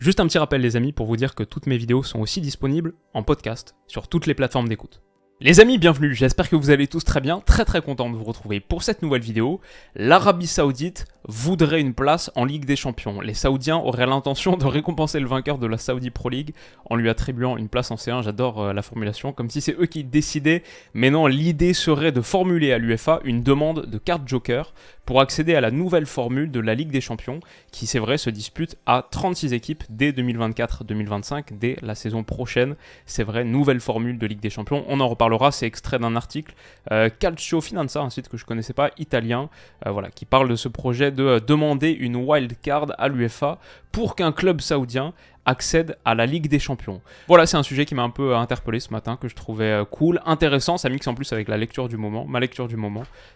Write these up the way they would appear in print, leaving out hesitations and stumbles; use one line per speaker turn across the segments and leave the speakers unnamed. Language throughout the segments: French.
Juste un petit rappel les amis pour vous dire que toutes mes vidéos sont aussi disponibles en podcast sur toutes les plateformes d'écoute. Les amis, bienvenue, j'espère que vous allez tous très bien, très content de vous retrouver pour cette nouvelle vidéo. L'Arabie Saoudite voudrait une place en Ligue des Champions. Les Saoudiens auraient l'intention de récompenser le vainqueur de la Saudi Pro League en lui attribuant une place en C1, j'adore la formulation, comme si c'est eux qui décidaient. Mais non, l'idée serait de formuler à l'UEFA une demande de carte joker pour accéder à la nouvelle formule de la Ligue des Champions, qui c'est vrai se dispute à 36 équipes dès 2024-2025, dès la saison prochaine. C'est vrai, nouvelle formule de Ligue des Champions, on en reparlera, c'est extrait d'un article Calcio Finanza, un site que je ne connaissais pas, italien, qui parle de ce projet de demander une wild card à l'UEFA pour qu'un club saoudien accède à la Ligue des Champions. Voilà, c'est un sujet qui m'a un peu interpellé ce matin, que je trouvais cool, intéressant, ça mixe en plus avec ma lecture du moment.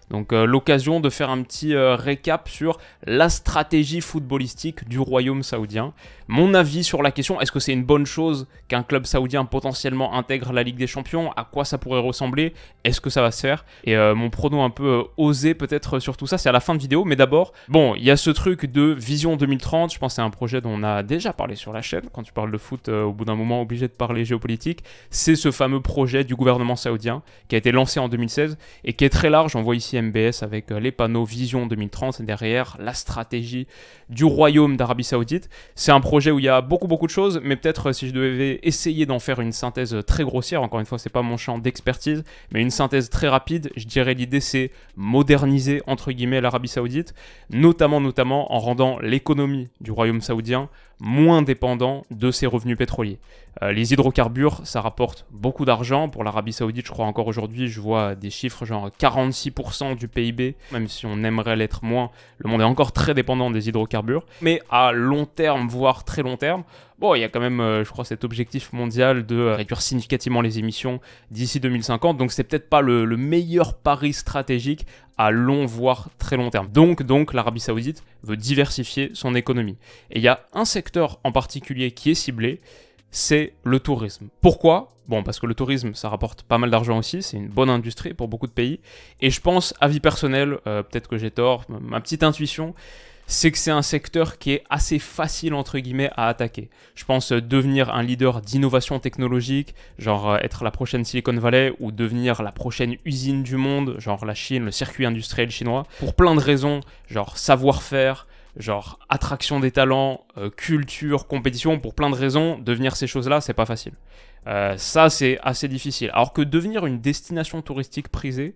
Donc l'occasion de faire un petit récap sur la stratégie footballistique du royaume saoudien. Mon avis sur la question, est-ce que c'est une bonne chose qu'un club saoudien potentiellement intègre la Ligue des Champions? À quoi ça pourrait ressembler? Est-ce que ça va se faire? Et mon prono un peu osé peut-être sur tout ça, c'est à la fin de vidéo. Mais d'abord, bon, il y a ce truc de Vision 2030, je pense que c'est un projet dont on a déjà parlé sur la chaîne. Quand tu parles de foot, au bout d'un moment, obligé de parler géopolitique. C'est ce fameux projet du gouvernement saoudien qui a été lancé en 2016 et qui est très large. On voit ici MBS avec les panneaux Vision 2030 et derrière la stratégie du royaume d'Arabie Saoudite. C'est un projet où il y a beaucoup de choses, mais peut-être si je devais essayer d'en faire une synthèse très grossière, encore une fois, c'est pas mon champ d'expertise, mais une synthèse très rapide, je dirais l'idée c'est moderniser entre guillemets l'Arabie Saoudite, notamment en rendant l'économie du royaume saoudien moins dépendant de ses revenus pétroliers. Les hydrocarbures, ça rapporte beaucoup d'argent. Pour l'Arabie Saoudite, je crois encore aujourd'hui, je vois des chiffres genre 46% du PIB. Même si on aimerait l'être moins, le monde est encore très dépendant des hydrocarbures. Mais à long terme, voire très long terme, bon, il y a quand même, je crois, cet objectif mondial de réduire significativement les émissions d'ici 2050. Donc, c'est peut-être pas le meilleur pari stratégique à long, voire très long terme. Donc l'Arabie Saoudite veut diversifier son économie. Et il y a un secteur en particulier qui est ciblé, c'est le tourisme. Pourquoi ? Bon, parce que le tourisme, ça rapporte pas mal d'argent aussi, c'est une bonne industrie pour beaucoup de pays. Et je pense, avis personnel, peut-être que j'ai tort, ma petite intuition, c'est que c'est un secteur qui est assez facile, entre guillemets, à attaquer. Je pense devenir un leader d'innovation technologique, genre être la prochaine Silicon Valley, ou devenir la prochaine usine du monde, genre la Chine, le circuit industriel chinois, pour plein de raisons, genre savoir-faire, genre attraction des talents, culture, compétition, pour plein de raisons, devenir ces choses-là, c'est pas facile. Ça, c'est assez difficile. Alors que devenir une destination touristique prisée,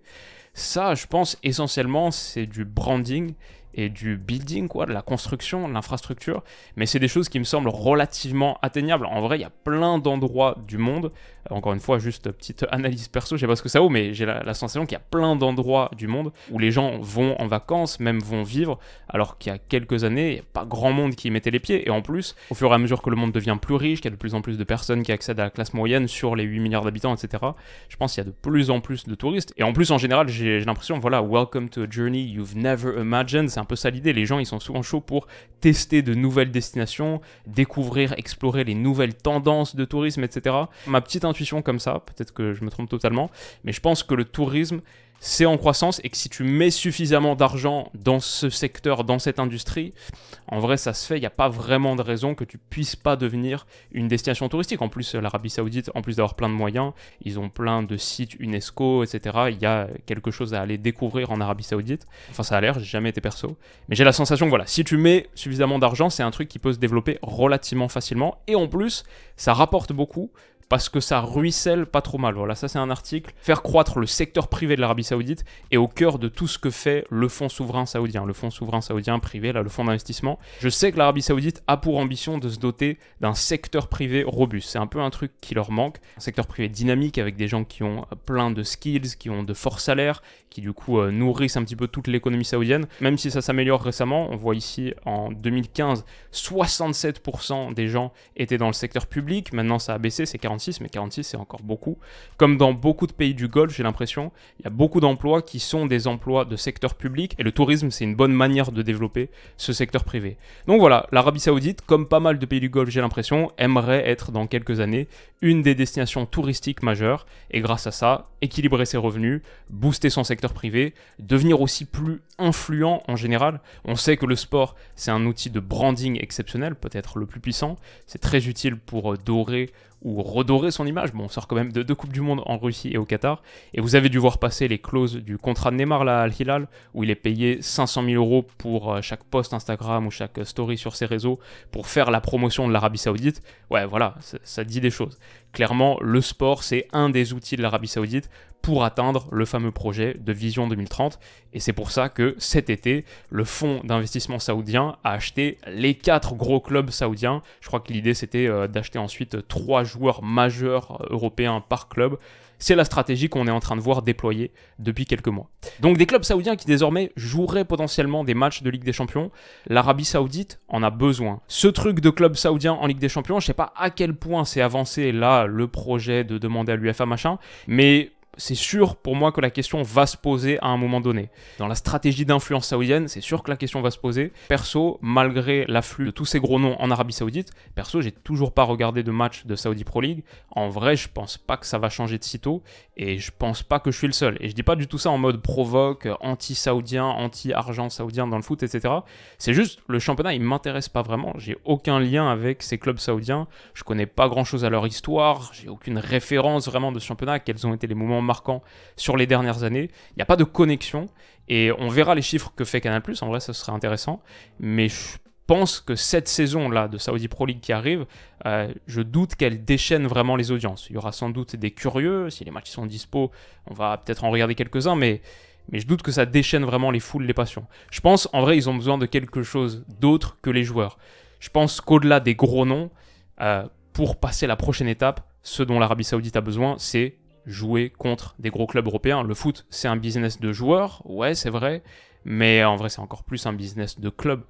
ça, je pense, essentiellement, c'est du branding et du building, de la construction, de l'infrastructure, mais c'est des choses qui me semblent relativement atteignables. En vrai, il y a plein d'endroits du monde, encore une fois, juste petite analyse perso, je sais pas ce que ça vaut, mais j'ai la sensation qu'il y a plein d'endroits du monde où les gens vont en vacances, même vont vivre, alors qu'il y a quelques années, il n'y a pas grand monde qui y mettait les pieds, et en plus, au fur et à mesure que le monde devient plus riche, qu'il y a de plus en plus de personnes qui accèdent à la classe moyenne sur les 8 milliards d'habitants, etc., je pense qu'il y a de plus en plus de touristes, et en plus, en général, j'ai l'impression, welcome to a journey you've never imagined, c'est un peu ça l'idée, les gens ils sont souvent chauds pour tester de nouvelles destinations, découvrir, explorer les nouvelles tendances de tourisme, etc. Ma petite intuition comme ça, peut-être que je me trompe totalement, mais je pense que le tourisme c'est en croissance et que si tu mets suffisamment d'argent dans ce secteur, dans cette industrie, en vrai ça se fait, il n'y a pas vraiment de raison que tu puisses pas devenir une destination touristique. En plus, l'Arabie Saoudite, en plus d'avoir plein de moyens, ils ont plein de sites UNESCO, etc. Il y a quelque chose à aller découvrir en Arabie Saoudite. Enfin, ça a l'air, j'ai jamais été perso. Mais j'ai la sensation que voilà, si tu mets suffisamment d'argent, c'est un truc qui peut se développer relativement facilement. Et en plus, ça rapporte beaucoup, parce que ça ruisselle pas trop mal. Voilà, ça c'est un article. Faire croître le secteur privé de l'Arabie Saoudite est au cœur de tout ce que fait le fonds souverain saoudien. Le fonds souverain saoudien privé, là, le fonds d'investissement. Je sais que l'Arabie Saoudite a pour ambition de se doter d'un secteur privé robuste. C'est un peu un truc qui leur manque. Un secteur privé dynamique avec des gens qui ont plein de skills, qui ont de forts salaires, qui du coup nourrissent un petit peu toute l'économie saoudienne. Même si ça s'améliore récemment, on voit ici en 2015, 67% des gens étaient dans le secteur public. Maintenant ça a baissé, c'est 46%. 46, mais 46 c'est encore beaucoup. Comme dans beaucoup de pays du Golfe, j'ai l'impression, il y a beaucoup d'emplois qui sont des emplois de secteur public, et le tourisme c'est une bonne manière de développer ce secteur privé. Donc voilà, l'Arabie Saoudite, comme pas mal de pays du Golfe, j'ai l'impression, aimerait être dans quelques années une des destinations touristiques majeures, et grâce à ça, équilibrer ses revenus, booster son secteur privé, devenir aussi plus influent en général. On sait que le sport, c'est un outil de branding exceptionnel, peut-être le plus puissant. C'est très utile pour dorer ou redorer son image. Bon, on sort quand même de 2 Coupes du Monde en Russie et au Qatar. Et vous avez dû voir passer les clauses du contrat de Neymar là, à Al-Hilal, où il est payé 500 000 euros pour chaque post Instagram ou chaque story sur ses réseaux pour faire la promotion de l'Arabie Saoudite. Ouais, voilà, ça dit des choses. Clairement, le sport, c'est un des outils de l'Arabie Saoudite pour atteindre le fameux projet de Vision 2030. Et c'est pour ça que cet été, le fonds d'investissement saoudien a acheté les 4 gros clubs saoudiens. Je crois que l'idée, c'était d'acheter ensuite 3 joueurs majeurs européens par club. C'est la stratégie qu'on est en train de voir déployer depuis quelques mois. Donc des clubs saoudiens qui désormais joueraient potentiellement des matchs de Ligue des Champions. L'Arabie Saoudite en a besoin. Ce truc de club saoudien en Ligue des Champions, je ne sais pas à quel point c'est avancé là le projet de demander à l'UEFA machin, mais c'est sûr pour moi que la question va se poser à un moment donné. Dans la stratégie d'influence saoudienne, c'est sûr que la question va se poser. Perso, malgré l'afflux de tous ces gros noms en Arabie Saoudite, perso, j'ai toujours pas regardé de match de Saudi Pro League. En vrai, je pense pas que ça va changer de sitôt et je pense pas que je suis le seul. Et je dis pas du tout ça en mode provoque, anti-saoudien, anti-argent saoudien dans le foot, etc. C'est juste, le championnat, il m'intéresse pas vraiment. J'ai aucun lien avec ces clubs saoudiens. Je connais pas grand-chose à leur histoire. J'ai aucune référence vraiment de ce championnat. Quels ont été les moments marquants sur les dernières années. Il n'y a pas de connexion et on verra les chiffres que fait Canal+, en vrai ça serait intéressant, mais je pense que cette saison-là de Saudi Pro League qui arrive, je doute qu'elle déchaîne vraiment les audiences. Il y aura sans doute des curieux, si les matchs sont dispo, on va peut-être en regarder quelques-uns, mais je doute que ça déchaîne vraiment les foules, les passions. Je pense, en vrai, ils ont besoin de quelque chose d'autre que les joueurs. Je pense qu'au-delà des gros noms, pour passer la prochaine étape, ce dont l'Arabie Saoudite a besoin, c'est jouer contre des gros clubs européens. Le foot, c'est un business de joueurs, ouais, c'est vrai, mais en vrai, c'est encore plus un business de club.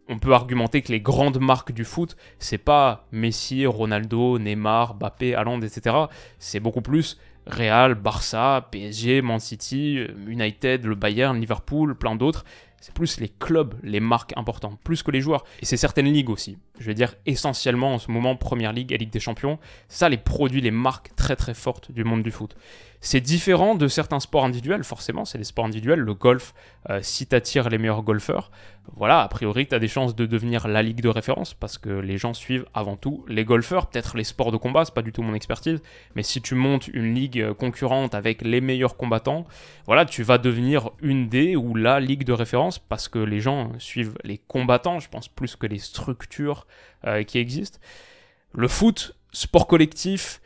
On peut argumenter que les grandes marques du foot, c'est pas Messi, Ronaldo, Neymar, Mbappé, Haaland, etc. C'est beaucoup plus Real, Barça, PSG, Man City, United, le Bayern, Liverpool, plein d'autres. C'est plus les clubs, les marques importantes, plus que les joueurs. Et c'est certaines ligues aussi. Je vais dire essentiellement en ce moment, Première Ligue et Ligue des Champions. Ça, les produits, les marques très très fortes du monde du foot. C'est différent de certains sports individuels, forcément, c'est des sports individuels. Le golf, si t'attires les meilleurs golfeurs, voilà, a priori, t'as des chances de devenir la ligue de référence parce que les gens suivent avant tout les golfeurs, peut-être les sports de combat, c'est pas du tout mon expertise, mais si tu montes une ligue concurrente avec les meilleurs combattants, voilà, tu vas devenir une des ou la ligue de référence parce que les gens suivent les combattants, je pense plus que les structures qui existent. Le foot, sport collectif,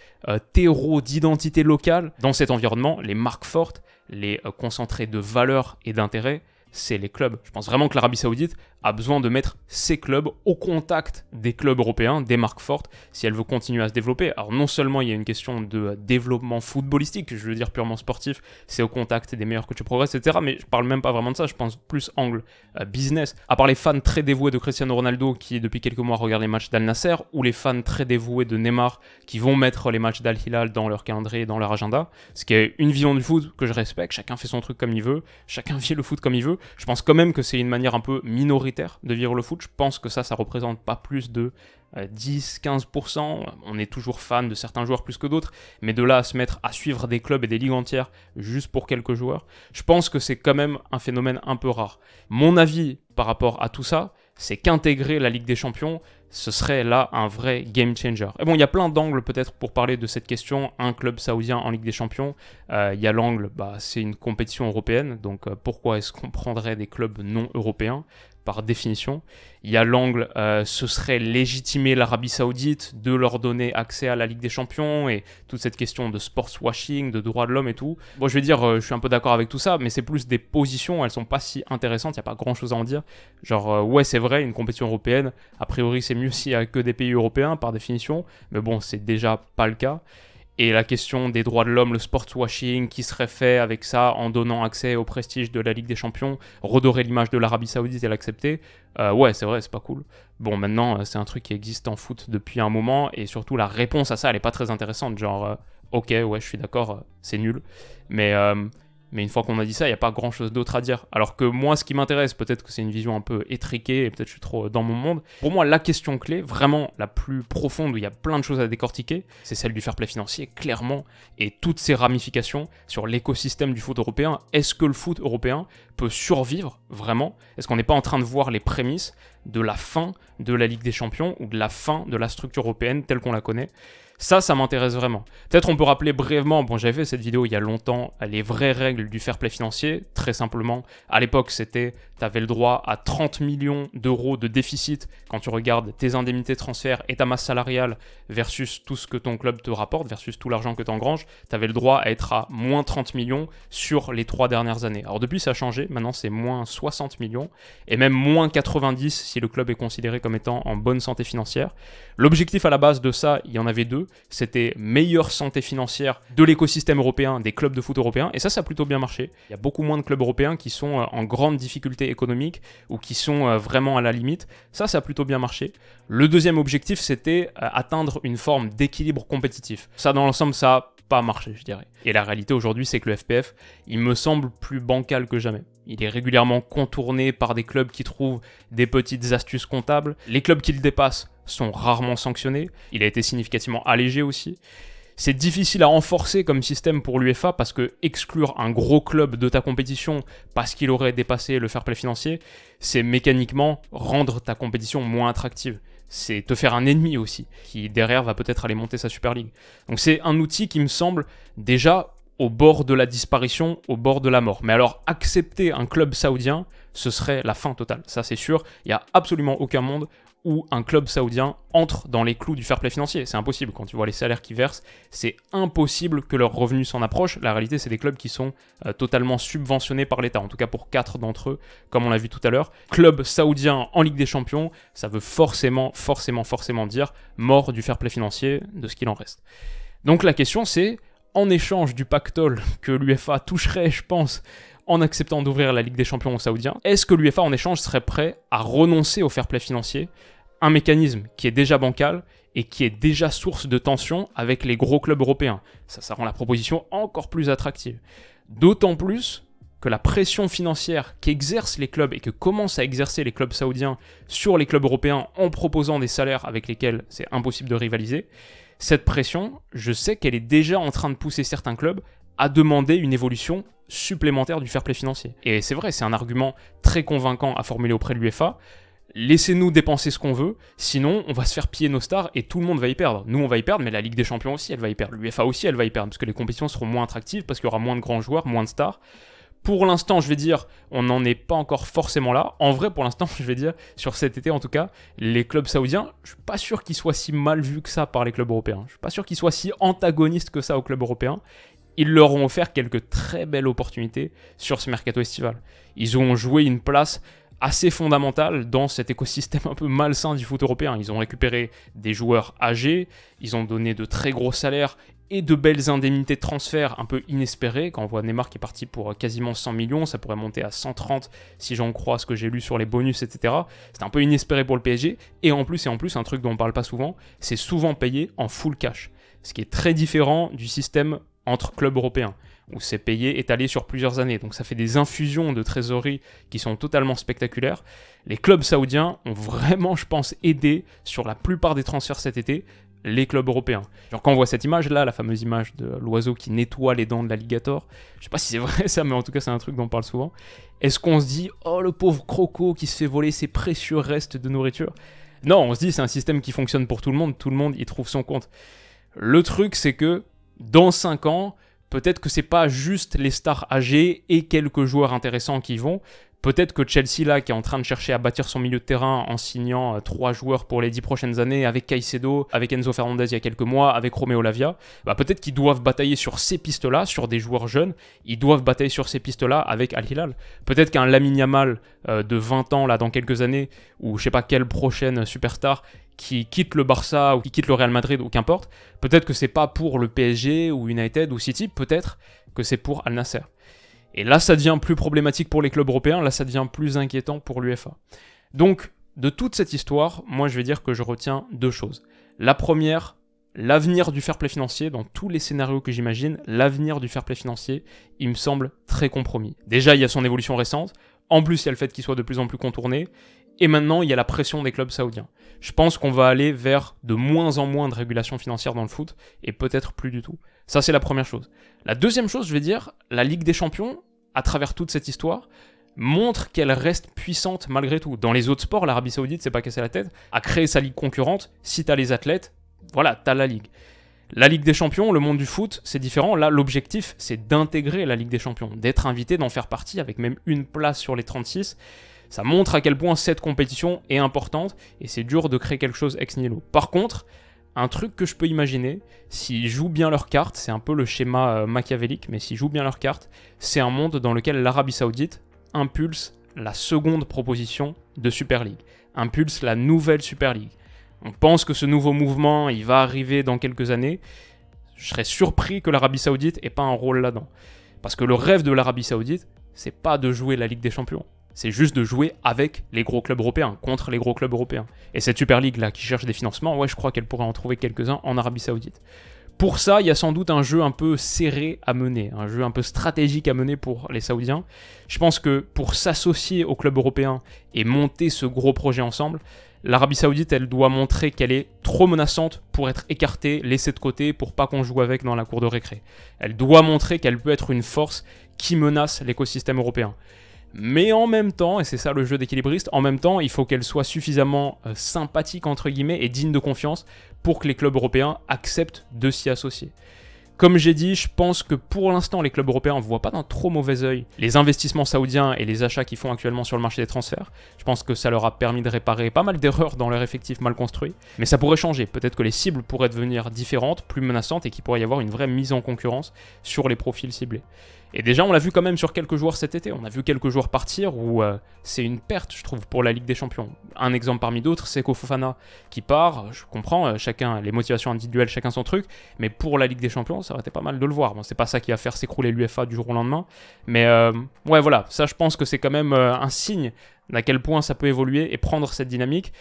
terreau d'identité locale. Dans cet environnement, les marques fortes, les concentrés de valeurs et d'intérêts, c'est les clubs. Je pense vraiment que l'Arabie Saoudite a besoin de mettre ses clubs au contact des clubs européens, des marques fortes, si elle veut continuer à se développer. Alors non seulement il y a une question de développement footballistique, je veux dire purement sportif, c'est au contact des meilleurs que tu progresses, etc. Mais je parle même pas vraiment de ça, je pense plus angle business. À part les fans très dévoués de Cristiano Ronaldo qui depuis quelques mois regardent les matchs d'Al Nasser, ou les fans très dévoués de Neymar qui vont mettre les matchs d'Al Hilal dans leur calendrier, dans leur agenda, ce qui est une vision du foot que je respecte, chacun fait son truc comme il veut, chacun vit le foot comme il veut. Je pense quand même que c'est une manière un peu minoritaire de vivre le foot. Je pense que ça représente pas plus de 10-15%. On est toujours fan de certains joueurs plus que d'autres, mais de là à se mettre à suivre des clubs et des ligues entières juste pour quelques joueurs, je pense que c'est quand même un phénomène un peu rare. Mon avis par rapport à tout ça, c'est qu'intégrer la Ligue des Champions, ce serait là un vrai game changer. Et bon, il y a plein d'angles peut-être pour parler de cette question. Un club saoudien en Ligue des Champions, il y a l'angle, c'est une compétition européenne, donc pourquoi est-ce qu'on prendrait des clubs non européens par définition. Il y a l'angle, ce serait légitimer l'Arabie Saoudite de leur donner accès à la Ligue des Champions et toute cette question de sports washing, de droits de l'homme et tout. Bon, je vais dire, je suis un peu d'accord avec tout ça, mais c'est plus des positions, elles sont pas si intéressantes, il n'y a pas grand chose à en dire. Genre, ouais, c'est vrai, une compétition européenne, a priori c'est mieux s'il n'y a que des pays européens par définition, mais bon, c'est déjà pas le cas. et la question des droits de l'homme, le sport washing qui serait fait avec ça en donnant accès au prestige de la Ligue des Champions, redorer l'image de l'Arabie Saoudite et l'accepter, ouais, c'est vrai, c'est pas cool. Bon, maintenant, c'est un truc qui existe en foot depuis un moment, et surtout la réponse à ça, elle est pas très intéressante, genre, ok, ouais, je suis d'accord, c'est nul, mais une fois qu'on a dit ça, il n'y a pas grand-chose d'autre à dire. Alors que moi, ce qui m'intéresse, peut-être que c'est une vision un peu étriquée, et peut-être que je suis trop dans mon monde. Pour moi, la question clé, vraiment la plus profonde, où il y a plein de choses à décortiquer, c'est celle du fair play financier, clairement, et toutes ses ramifications sur l'écosystème du foot européen. Est-ce que le foot européen peut survivre, vraiment? Est-ce qu'on n'est pas en train de voir les prémices de la fin de la Ligue des Champions, ou de la fin de la structure européenne telle qu'on la connaît? Ça m'intéresse vraiment. Peut-être on peut rappeler brièvement, bon j'avais fait cette vidéo il y a longtemps, les vraies règles du fair play financier. Très simplement, à l'époque c'était, tu avais le droit à 30 millions d'euros de déficit quand tu regardes tes indemnités de transfert et ta masse salariale versus tout ce que ton club te rapporte, versus tout l'argent que tu engranges. Tu avais le droit à être à moins 30 millions sur les 3 dernières années. Alors depuis ça a changé, maintenant c'est moins 60 millions et même moins 90 si le club est considéré comme étant en bonne santé financière. L'objectif à la base de ça, il y en avait deux. C'était meilleure santé financière de l'écosystème européen, des clubs de foot européens, et ça a plutôt bien marché. Il y a beaucoup moins de clubs européens qui sont en grande difficulté économique ou qui sont vraiment à la limite. Ça a plutôt bien marché. Le deuxième objectif, c'était atteindre une forme d'équilibre compétitif. Ça, dans l'ensemble, ça a pas marché, je dirais. Et la réalité aujourd'hui, c'est que le FPF, il me semble plus bancal que jamais. Il est régulièrement contourné par des clubs qui trouvent des petites astuces comptables. Les clubs qui le dépassent sont rarement sanctionnés. Il a été significativement allégé aussi. C'est difficile à renforcer comme système pour l'UEFA parce que exclure un gros club de ta compétition parce qu'il aurait dépassé le fair play financier, c'est mécaniquement rendre ta compétition moins attractive. C'est te faire un ennemi aussi, qui derrière va peut-être aller monter sa Super League. Donc c'est un outil qui me semble déjà au bord de la disparition, au bord de la mort. Mais alors accepter un club saoudien, ce serait la fin totale. Ça c'est sûr, il n'y a absolument aucun monde où un club saoudien entre dans les clous du fair play financier. C'est impossible. Quand tu vois les salaires qu'ils versent, c'est impossible que leurs revenus s'en approchent. La réalité, c'est des clubs qui sont totalement subventionnés par l'État, en tout cas pour 4 d'entre eux, comme on l'a vu tout à l'heure. Club saoudien en Ligue des Champions, ça veut forcément dire mort du fair play financier, de ce qu'il en reste. Donc la question c'est, en échange du pactole que l'UEFA toucherait, je pense, en acceptant d'ouvrir la Ligue des Champions aux Saoudiens, est-ce que l'UEFA en échange serait prêt à renoncer au fair play financier, un mécanisme qui est déjà bancal et qui est déjà source de tension avec les gros clubs européens? Ça rend la proposition encore plus attractive. D'autant plus que la pression financière qu'exercent les clubs et que commencent à exercer les clubs saoudiens sur les clubs européens en proposant des salaires avec lesquels c'est impossible de rivaliser, cette pression, je sais qu'elle est déjà en train de pousser certains clubs à demander une évolution supplémentaire du fair play financier. Et c'est vrai, c'est un argument très convaincant à formuler auprès de l'UEFA. Laissez-nous dépenser ce qu'on veut, sinon on va se faire piller nos stars et tout le monde va y perdre. Nous on va y perdre, mais la Ligue des Champions aussi elle va y perdre. L'UEFA aussi elle va y perdre, parce que les compétitions seront moins attractives, parce qu'il y aura moins de grands joueurs, moins de stars. Pour l'instant, je vais dire, on n'en est pas encore forcément là. En vrai, pour l'instant, je vais dire, sur cet été en tout cas, les clubs saoudiens, je suis pas sûr qu'ils soient si mal vus que ça par les clubs européens. Je suis pas sûr qu'ils soient si antagonistes que ça aux clubs européens. Ils leur ont offert quelques très belles opportunités sur ce mercato estival. Ils ont joué une place assez fondamentale dans cet écosystème un peu malsain du foot européen. Ils ont récupéré des joueurs âgés, ils ont donné de très gros salaires et de belles indemnités de transfert un peu inespérées. Quand on voit Neymar qui est parti pour quasiment 100 millions, ça pourrait monter à 130 si j'en crois ce que j'ai lu sur les bonus, etc. C'est un peu inespéré pour le PSG. Et en plus, un truc dont on ne parle pas souvent, c'est souvent payé en full cash. Ce qui est très différent du système entre clubs européens, où c'est payé étalé sur plusieurs années. Donc ça fait des infusions de trésorerie qui sont totalement spectaculaires. Les clubs saoudiens ont vraiment, je pense, aidé sur la plupart des transferts cet été les clubs européens. Genre quand on voit cette image-là, la fameuse image de l'oiseau qui nettoie les dents de l'alligator, je sais pas si c'est vrai ça, mais en tout cas c'est un truc dont on parle souvent. Est-ce qu'on se dit « Oh, le pauvre croco qui se fait voler ses précieux restes de nourriture ?» Non, on se dit c'est un système qui fonctionne pour tout le monde y trouve son compte. Le truc c'est que dans 5 ans, peut-être que c'est pas juste les stars âgées et quelques joueurs intéressants qui y vont. Peut-être que Chelsea, là, qui est en train de chercher à bâtir son milieu de terrain en signant 3 joueurs pour les 10 prochaines années, avec Caicedo, avec Enzo Fernandez il y a quelques mois, avec Romeo Lavia, peut-être qu'ils doivent batailler sur ces pistes-là, sur des joueurs jeunes, ils doivent batailler sur ces pistes-là avec Al Hilal. Peut-être qu'un Lamine Yamal de 20 ans, là, dans quelques années, ou je sais pas quelle prochaine superstar, qui quitte le Barça ou qui quitte le Real Madrid ou qu'importe, peut-être que c'est pas pour le PSG ou United ou City, peut-être que c'est pour Al Nassr. Et là, ça devient plus problématique pour les clubs européens, là, ça devient plus inquiétant pour l'UEFA. Donc, de toute cette histoire, moi, je vais dire que je retiens 2 choses. La première, l'avenir du fair play financier, dans tous les scénarios que j'imagine, l'avenir du fair play financier, il me semble très compromis. Déjà, il y a son évolution récente, en plus, il y a le fait qu'il soit de plus en plus contourné, et maintenant, il y a la pression des clubs saoudiens. Je pense qu'on va aller vers de moins en moins de régulation financière dans le foot, et peut-être plus du tout. Ça, c'est la première chose. La deuxième chose, je vais dire, la Ligue des Champions, à travers toute cette histoire, montre qu'elle reste puissante malgré tout. Dans les autres sports, l'Arabie Saoudite s'est pas cassé la tête à créer sa ligue concurrente. Si t'as les athlètes, voilà, t'as la ligue. La Ligue des Champions, le monde du foot, c'est différent. Là, l'objectif, c'est d'intégrer la Ligue des Champions, d'être invité, d'en faire partie, avec même une place sur les 36. Ça montre à quel point cette compétition est importante, et c'est dur de créer quelque chose ex nihilo. Par contre, un truc que je peux imaginer, s'ils jouent bien leurs cartes, c'est un peu le schéma machiavélique, mais s'ils jouent bien leurs cartes, c'est un monde dans lequel l'Arabie Saoudite impulse la seconde proposition de Super League, impulse la nouvelle Super League. On pense que ce nouveau mouvement, il va arriver dans quelques années. Je serais surpris que l'Arabie Saoudite ait pas un rôle là-dedans. Parce que le rêve de l'Arabie Saoudite, c'est pas de jouer la Ligue des Champions. C'est juste de jouer avec les gros clubs européens, contre les gros clubs européens. Et cette Super League là qui cherche des financements, ouais, je crois qu'elle pourrait en trouver quelques-uns en Arabie Saoudite. Pour ça, il y a sans doute un jeu un peu serré à mener, un jeu un peu stratégique à mener pour les Saoudiens. Je pense que pour s'associer aux clubs européens et monter ce gros projet ensemble, l'Arabie Saoudite, elle doit montrer qu'elle est trop menaçante pour être écartée, laissée de côté, pour pas qu'on joue avec dans la cour de récré. Elle doit montrer qu'elle peut être une force qui menace l'écosystème européen. Mais en même temps, et c'est ça le jeu d'équilibriste, en même temps, il faut qu'elle soit suffisamment sympathique, entre guillemets, et digne de confiance pour que les clubs européens acceptent de s'y associer. Comme j'ai dit, je pense que pour l'instant, les clubs européens ne voient pas d'un trop mauvais œil les investissements saoudiens et les achats qu'ils font actuellement sur le marché des transferts. Je pense que ça leur a permis de réparer pas mal d'erreurs dans leur effectif mal construit. Mais ça pourrait changer. Peut-être que les cibles pourraient devenir différentes, plus menaçantes, et qu'il pourrait y avoir une vraie mise en concurrence sur les profils ciblés. Et déjà, on l'a vu quand même sur quelques joueurs cet été. On a vu quelques joueurs partir où c'est une perte, je trouve, pour la Ligue des Champions. Un exemple parmi d'autres, c'est Seko Fofana qui part. Je comprends, chacun, les motivations individuelles, chacun son truc. Mais pour la Ligue des Champions, ça aurait été pas mal de le voir. Bon, c'est pas ça qui va faire s'écrouler l'UEFA du jour au lendemain. Mais ouais, voilà. Ça, je pense que c'est quand même un signe d'à quel point ça peut évoluer et prendre cette dynamique.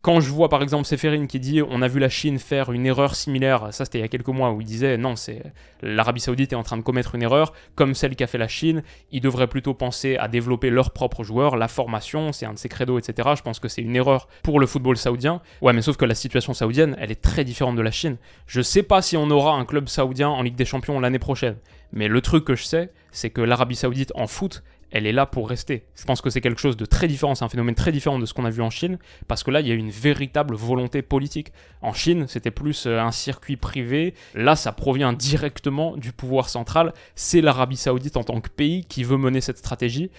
Quand je vois par exemple Ceferin qui dit on a vu la Chine faire une erreur similaire, ça c'était il y a quelques mois où il disait non, c'est l'Arabie Saoudite est en train de commettre une erreur comme celle qu'a fait la Chine, ils devraient plutôt penser à développer leurs propres joueurs, la formation, c'est un de ses credos, etc. Je pense que c'est une erreur pour le football saoudien. Ouais, mais sauf que la situation saoudienne, elle est très différente de la Chine. Je sais pas si on aura un club saoudien en Ligue des Champions l'année prochaine, mais le truc que je sais, c'est que l'Arabie Saoudite en foot, elle est là pour rester. Je pense que c'est quelque chose de très différent, c'est un phénomène très différent de ce qu'on a vu en Chine, parce que là, il y a une véritable volonté politique. En Chine, c'était plus un circuit privé. Là, ça provient directement du pouvoir central. C'est l'Arabie Saoudite en tant que pays qui veut mener cette stratégie.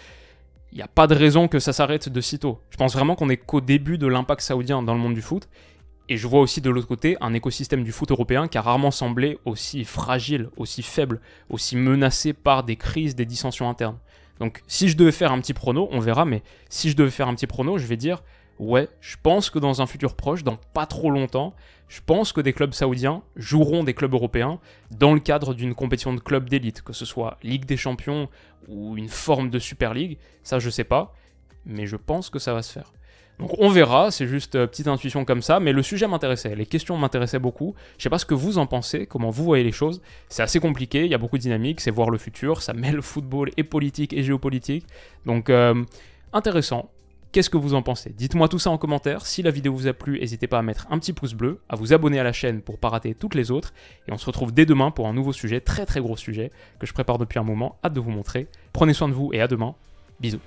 Il n'y a pas de raison que ça s'arrête de sitôt. Je pense vraiment qu'on n'est qu'au début de l'impact saoudien dans le monde du foot. Et je vois aussi de l'autre côté un écosystème du foot européen qui a rarement semblé aussi fragile, aussi faible, aussi menacé par des crises, des dissensions internes. Donc si je devais faire un petit prono, on verra, mais si je devais faire un petit prono, je vais dire, ouais, je pense que dans un futur proche, dans pas trop longtemps, je pense que des clubs saoudiens joueront des clubs européens dans le cadre d'une compétition de clubs d'élite, que ce soit Ligue des Champions ou une forme de Super League, ça je sais pas, mais je pense que ça va se faire. Donc on verra, c'est juste petite intuition comme ça, mais le sujet m'intéressait, les questions m'intéressaient beaucoup. Je sais pas ce que vous en pensez, comment vous voyez les choses. C'est assez compliqué, il y a beaucoup de dynamique, c'est voir le futur, ça mêle football et politique et géopolitique. Donc intéressant. Qu'est-ce que vous en pensez? Dites-moi tout ça en commentaire. Si la vidéo vous a plu, n'hésitez pas à mettre un petit pouce bleu, à vous abonner à la chaîne pour pas rater toutes les autres. Et on se retrouve dès demain pour un nouveau sujet, très très gros sujet, que je prépare depuis un moment, hâte de vous montrer. Prenez soin de vous et à demain. Bisous.